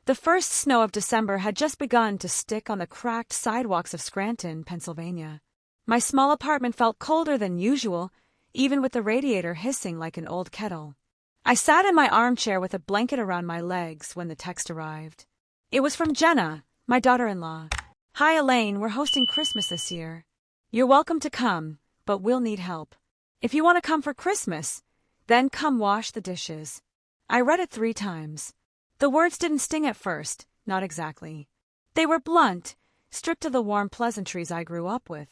The first snow of December had just begun to stick on the cracked sidewalks of Scranton, Pennsylvania. My small apartment felt colder than usual, even with the radiator hissing like an old kettle. I sat in my armchair with a blanket around my legs when the text arrived. It was from Jenna, my daughter-in-law. "Hi Elaine, we're hosting Christmas this year. You're welcome to come, but we'll need help. If you want to come for Christmas, then come wash the dishes." I read it 3 times. The words didn't sting at first, not exactly. They were blunt, stripped of the warm pleasantries I grew up with.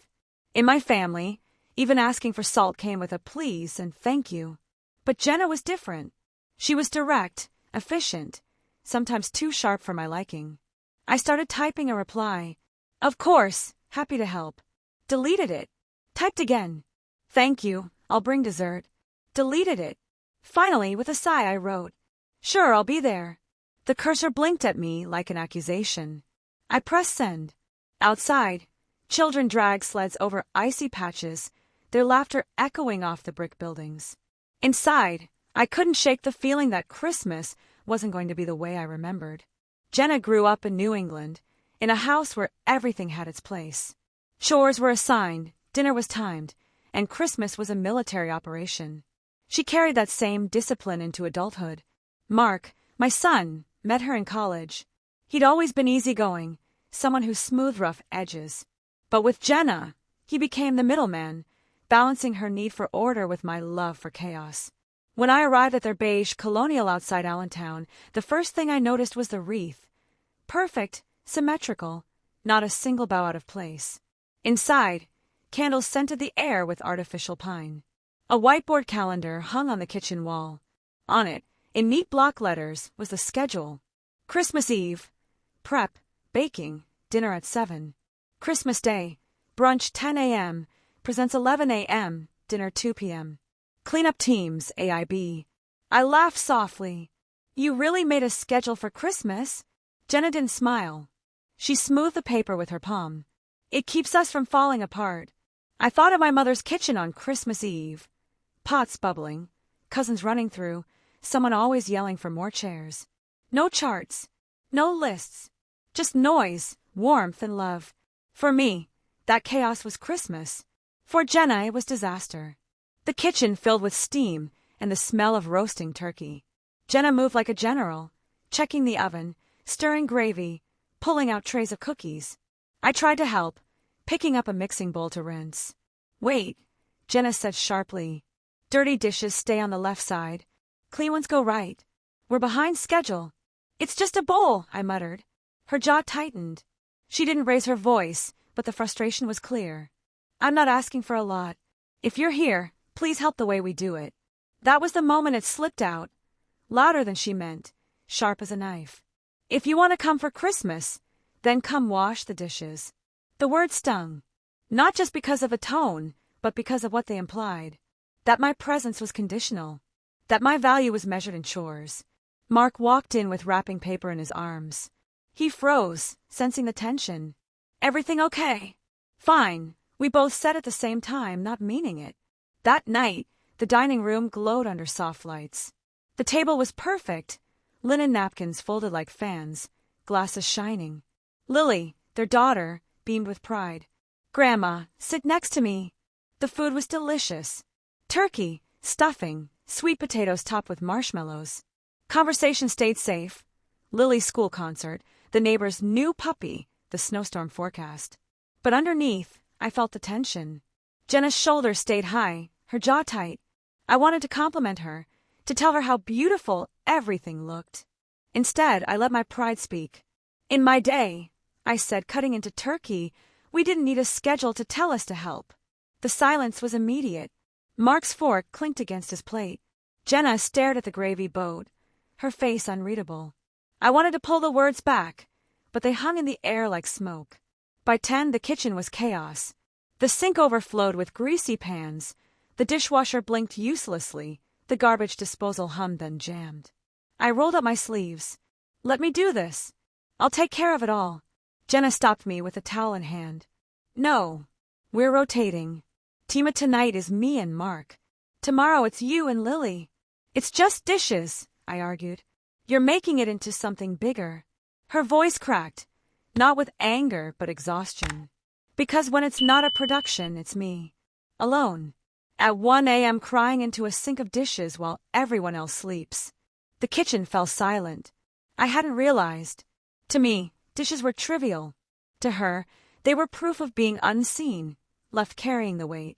In my family, even asking for salt came with a please and thank you. But Jenna was different. She was direct, efficient, sometimes too sharp for my liking. I started typing a reply. "Of course, happy to help." Deleted it. Typed again. "Thank you, I'll bring dessert." Deleted it. Finally, with a sigh, I wrote, "Sure, I'll be there." The cursor blinked at me like an accusation. I pressed send. Outside, children dragged sleds over icy patches, their laughter echoing off the brick buildings. Inside, I couldn't shake the feeling that Christmas wasn't going to be the way I remembered. Jenna grew up in New England, in a house where everything had its place. Chores were assigned, dinner was timed, and Christmas was a military operation. She carried that same discipline into adulthood. Mark, my son, met her in college. He'd always been easygoing, someone who smoothed rough edges. But with Jenna, he became the middleman, balancing her need for order with my love for chaos. When I arrived at their beige colonial outside Allentown, the first thing I noticed was the wreath. Perfect, symmetrical, not a single bough out of place. Inside, candles scented the air with artificial pine. A whiteboard calendar hung on the kitchen wall. On it, in neat block letters, was the schedule. Christmas Eve, prep, baking, dinner at 7. Christmas Day, brunch 10 a.m., presents 11 a.m., dinner 2 p.m. Cleanup teams, AIB. I laughed softly. "You really made a schedule for Christmas?" Jenna didn't smile. She smoothed the paper with her palm. "It keeps us from falling apart." I thought of my mother's kitchen on Christmas Eve. Pots bubbling, cousins running through, someone always yelling for more chairs. No charts, no lists, just noise, warmth, and love. For me, that chaos was Christmas. For Jenna, it was disaster. The kitchen filled with steam and the smell of roasting turkey. Jenna moved like a general, checking the oven, stirring gravy, pulling out trays of cookies. I tried to help, picking up a mixing bowl to rinse. "Wait," Jenna said sharply. "Dirty dishes stay on the left side. Clean ones go right. We're behind schedule." "It's just a bowl," I muttered. Her jaw tightened. She didn't raise her voice, but the frustration was clear. "I'm not asking for a lot. If you're here, please help the way we do it." That was the moment it slipped out, louder than she meant, sharp as a knife. "If you want to come for Christmas, then come wash the dishes." The word stung, not just because of the tone, but because of what they implied. That my presence was conditional, that my value was measured in chores. Mark walked in with wrapping paper in his arms. He froze, sensing the tension. "Everything okay?" "Fine," we both said at the same time, not meaning it. That night, the dining room glowed under soft lights. The table was perfect, linen napkins folded like fans, glasses shining. Lily, their daughter, beamed with pride. "Grandma, sit next to me." The food was delicious. Turkey, stuffing, sweet potatoes topped with marshmallows. Conversation stayed safe. Lily's school concert, the neighbor's new puppy, the snowstorm forecast. But underneath, I felt the tension. Jenna's shoulders stayed high, her jaw tight. I wanted to compliment her, to tell her how beautiful everything looked. Instead, I let my pride speak. "In my day," I said, cutting into turkey, "we didn't need a schedule to tell us to help." The silence was immediate. Mark's fork clinked against his plate. Jenna stared at the gravy boat, her face unreadable. I wanted to pull the words back, but they hung in the air like smoke. By 10, the kitchen was chaos. The sink overflowed with greasy pans. The dishwasher blinked uselessly. The garbage disposal hummed and jammed. I rolled up my sleeves. "Let me do this. I'll take care of it all." Jenna stopped me with a towel in hand. "No. We're rotating. Team of tonight is me and Mark. Tomorrow it's you and Lily." "It's just dishes," I argued. "You're making it into something bigger." Her voice cracked, not with anger but exhaustion. Because when it's not a production, it's me. Alone. At 1 a.m. crying into a sink of dishes while everyone else sleeps. The kitchen fell silent. I hadn't realized. To me, dishes were trivial. To her, they were proof of being unseen, left carrying the weight.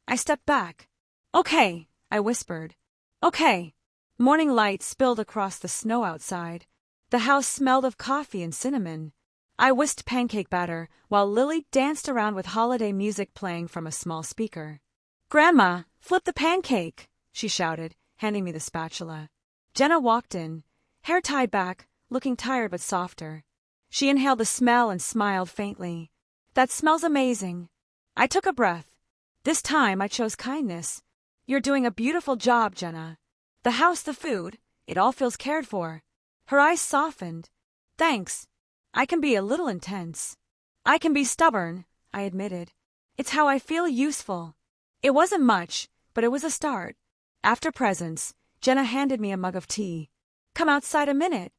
I stepped back. "Okay," I whispered. "Okay." Morning light spilled across the snow outside. The house smelled of coffee and cinnamon. I whisked pancake batter while Lily danced around with holiday music playing from a small speaker. "Grandma, flip the pancake," she shouted, handing me the spatula. Jenna walked in, hair tied back, looking tired but softer. She inhaled the smell and smiled faintly. "That smells amazing." I took a breath. This time I chose kindness. "You're doing a beautiful job, Jenna. The house, the food, it all feels cared for." Her eyes softened. "Thanks. I can be a little intense. I can be stubborn," I admitted. "It's how I feel useful." It wasn't much, but it was a start. After presents, Jenna handed me a mug of tea. "Come outside a minute."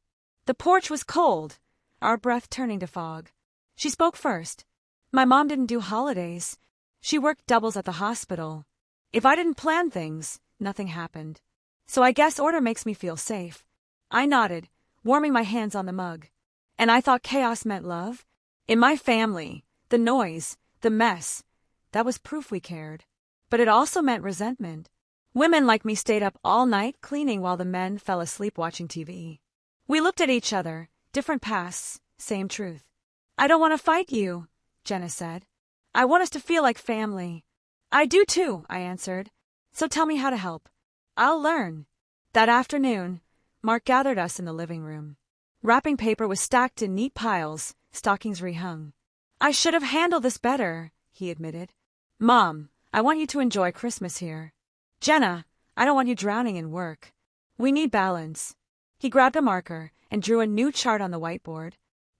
The porch was cold, our breath turning to fog. She spoke first. "My mom didn't do holidays. She worked doubles at the hospital. If I didn't plan things, nothing happened. So I guess order makes me feel safe." I nodded, warming my hands on the mug. And I thought chaos meant love. In my family, the noise, the mess, that was proof we cared. But it also meant resentment. Women like me stayed up all night cleaning while the men fell asleep watching TV. We looked at each other, different pasts, same truth. "I don't want to fight you," Jenna said. "I want us to feel like family." "I do too," I answered. "So tell me how to help." "I'll learn." That afternoon, Mark gathered us in the living room. Wrapping paper was stacked in neat piles, stockings rehung. "I should have handled this better," he admitted. "Mom, I want you to enjoy Christmas here." "Jenna, I don't want you drowning in work. We need balance." He grabbed a marker and drew a new chart on the whiteboard.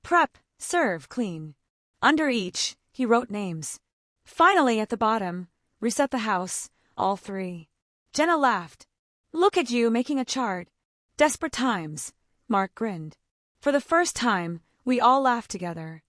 Prep, serve, clean. Under each, he wrote names. Finally, at the bottom, reset the house, all 3. Jenna laughed. "Look at you making a chart." "Desperate times," Mark grinned. For the first time, we all laughed together.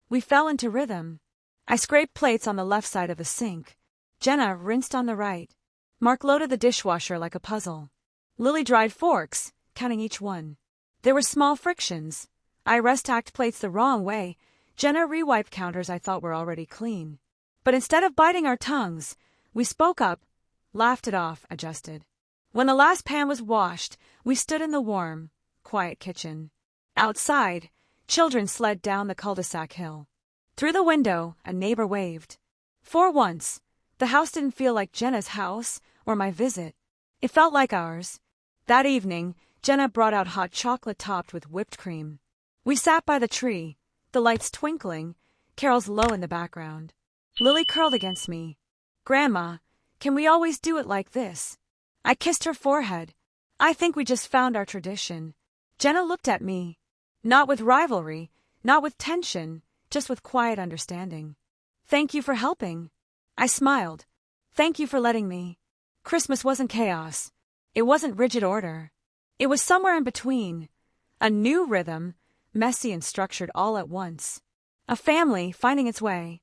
We fell into rhythm. I scraped plates on the left side of the sink. Jenna rinsed on the right. Mark loaded the dishwasher like a puzzle. Lily dried forks, counting each one. There were small frictions. I restacked plates the wrong way. Jenna rewiped counters I thought were already clean. But instead of biting our tongues, we spoke up, laughed it off, adjusted. When the last pan was washed, we stood in the warm, quiet kitchen. Outside, children slid down the cul-de-sac hill. Through the window, a neighbor waved. For once, the house didn't feel like Jenna's house or my visit. It felt like ours. That evening, Jenna brought out hot chocolate topped with whipped cream. We sat by the tree, the lights twinkling, carols low in the background. Lily curled against me. "Grandma, can we always do it like this?" I kissed her forehead. "I think we just found our tradition." Jenna looked at me. Not with rivalry, not with tension, just with quiet understanding. "Thank you for helping." I smiled. "Thank you for letting me." Christmas wasn't chaos. It wasn't rigid order. It was somewhere in between. A new rhythm, messy and structured all at once. A family finding its way.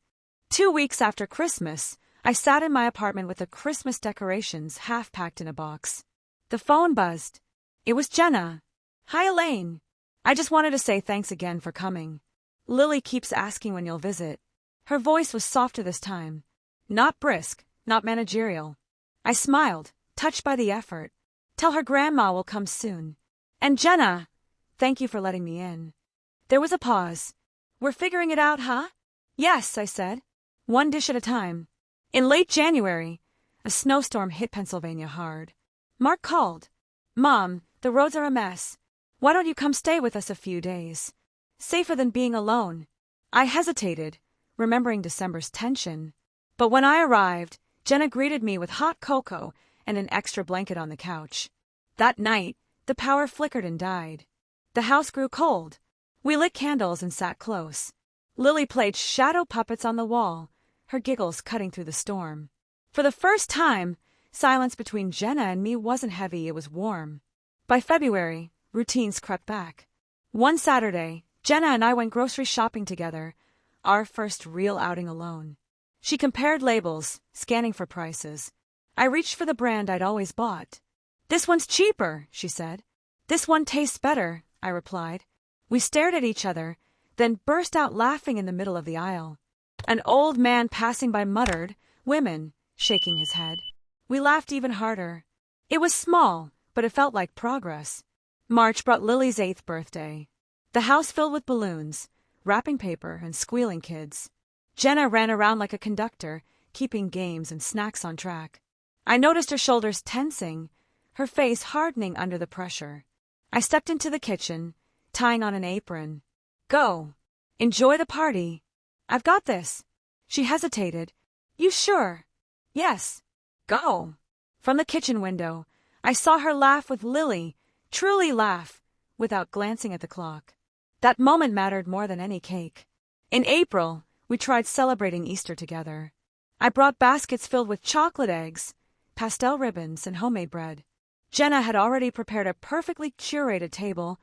2 weeks after Christmas, I sat in my apartment with the Christmas decorations half packed in a box. The phone buzzed. It was Jenna. "Hi, Elaine. I just wanted to say thanks again for coming. Lily keeps asking when you'll visit." Her voice was softer this time. Not brisk, not managerial. I smiled, touched by the effort. "Tell her Grandma will come soon. And Jenna, thank you for letting me in." There was a pause. "We're figuring it out, huh?" "Yes," I said. "One dish at a time." In late January, a snowstorm hit Pennsylvania hard. Mark called. "Mom, the roads are a mess. Why don't you come stay with us a few days? Safer than being alone." I hesitated, remembering December's tension. But when I arrived, Jenna greeted me with hot cocoa and an extra blanket on the couch. That night, the power flickered and died. The house grew cold. We lit candles and sat close. Lily played shadow puppets on the wall, her giggles cutting through the storm. For the first time, silence between Jenna and me wasn't heavy, it was warm. By February, routines crept back. One Saturday, Jenna and I went grocery shopping together, our first real outing alone. She compared labels, scanning for prices. I reached for the brand I'd always bought. "This one's cheaper," she said. "This one tastes better," I replied. We stared at each other, then burst out laughing in the middle of the aisle. An old man passing by muttered, "Women," shaking his head. We laughed even harder. It was small, but it felt like progress. March brought Lily's 8th birthday. The house filled with balloons, wrapping paper, and squealing kids. Jenna ran around like a conductor, keeping games and snacks on track. I noticed her shoulders tensing, her face hardening under the pressure. I stepped into the kitchen, tying on an apron. "Go. Enjoy the party." "I've got this." She hesitated. "You sure?" "Yes. Go." From the kitchen window, I saw her laugh with Lily, truly laugh, without glancing at the clock. That moment mattered more than any cake. In April, we tried celebrating Easter together. I brought baskets filled with chocolate eggs, pastel ribbons, and homemade bread. Jenna had already prepared a perfectly curated table,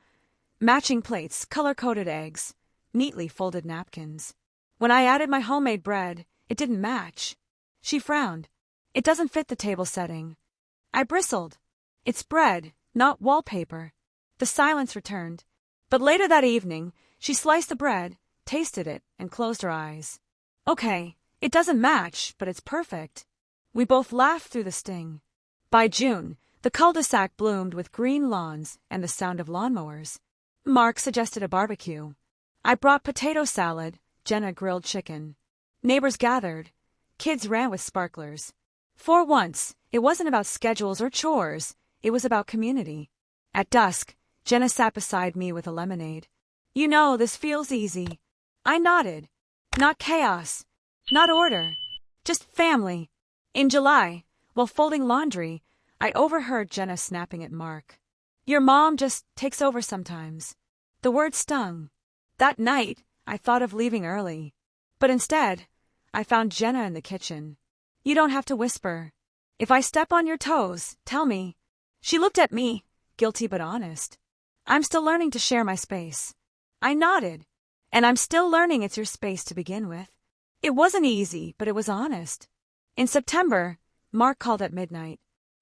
matching plates, color-coded eggs, neatly folded napkins. When I added my homemade bread, it didn't match. She frowned. "It doesn't fit the table setting." I bristled. "It's bread, not wallpaper." The silence returned. But later that evening, she sliced the bread, tasted it, and closed her eyes. "Okay, it doesn't match, but it's perfect." We both laughed through the sting. By June, the cul-de-sac bloomed with green lawns and the sound of lawnmowers. Mark suggested a barbecue. I brought potato salad, Jenna grilled chicken. Neighbors gathered. Kids ran with sparklers. For once, it wasn't about schedules or chores. It was about community. At dusk, Jenna sat beside me with a lemonade. "You know, this feels easy." I nodded. Not chaos. Not order. Just family. In July, while folding laundry, I overheard Jenna snapping at Mark. "Your mom just takes over sometimes." The word stung. That night, I thought of leaving early. But instead, I found Jenna in the kitchen. "You don't have to whisper. If I step on your toes, tell me." She looked at me, guilty but honest. "I'm still learning to share my space." I nodded. "And I'm still learning it's your space to begin with." It wasn't easy, but it was honest. In September, Mark called at midnight.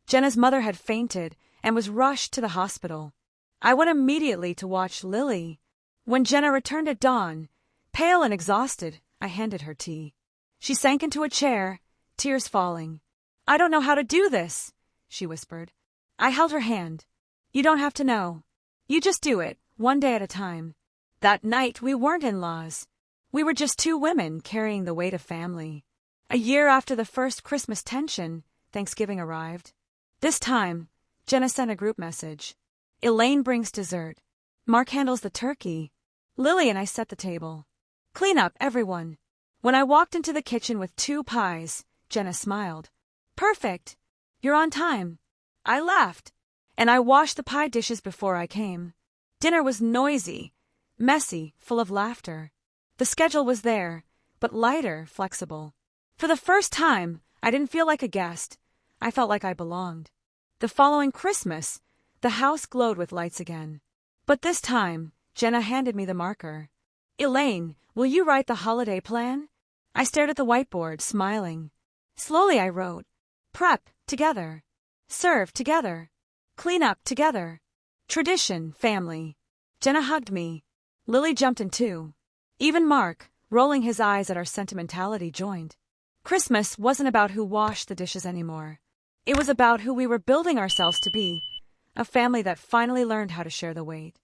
Jenna's mother had fainted and was rushed to the hospital. I went immediately to watch Lily. When Jenna returned at dawn, pale and exhausted, I handed her tea. She sank into a chair, tears falling. "I don't know how to do this," she whispered. I held her hand. "You don't have to know. You just do it, one day at a time." That night, we weren't in-laws. We were just two women carrying the weight of family. A year after the first Christmas tension, Thanksgiving arrived. This time, Jenna sent a group message. "Elaine brings dessert. Mark handles the turkey. Lily and I set the table. Clean up, everyone." When I walked into the kitchen with 2 pies, Jenna smiled. "Perfect. You're on time." I laughed, and I washed the pie dishes before I came. Dinner was noisy, messy, full of laughter. The schedule was there, but lighter, flexible. For the first time, I didn't feel like a guest. I felt like I belonged. The following Christmas, the house glowed with lights again. But this time, Jenna handed me the marker. "Elaine, will you write the holiday plan?" I stared at the whiteboard, smiling. Slowly I wrote, "Prep, together. Serve, together. Clean up, together. Tradition, family." Jenna hugged me. Lily jumped in too. Even Mark, rolling his eyes at our sentimentality, joined. Christmas wasn't about who washed the dishes anymore. It was about who we were building ourselves to be, a family that finally learned how to share the weight.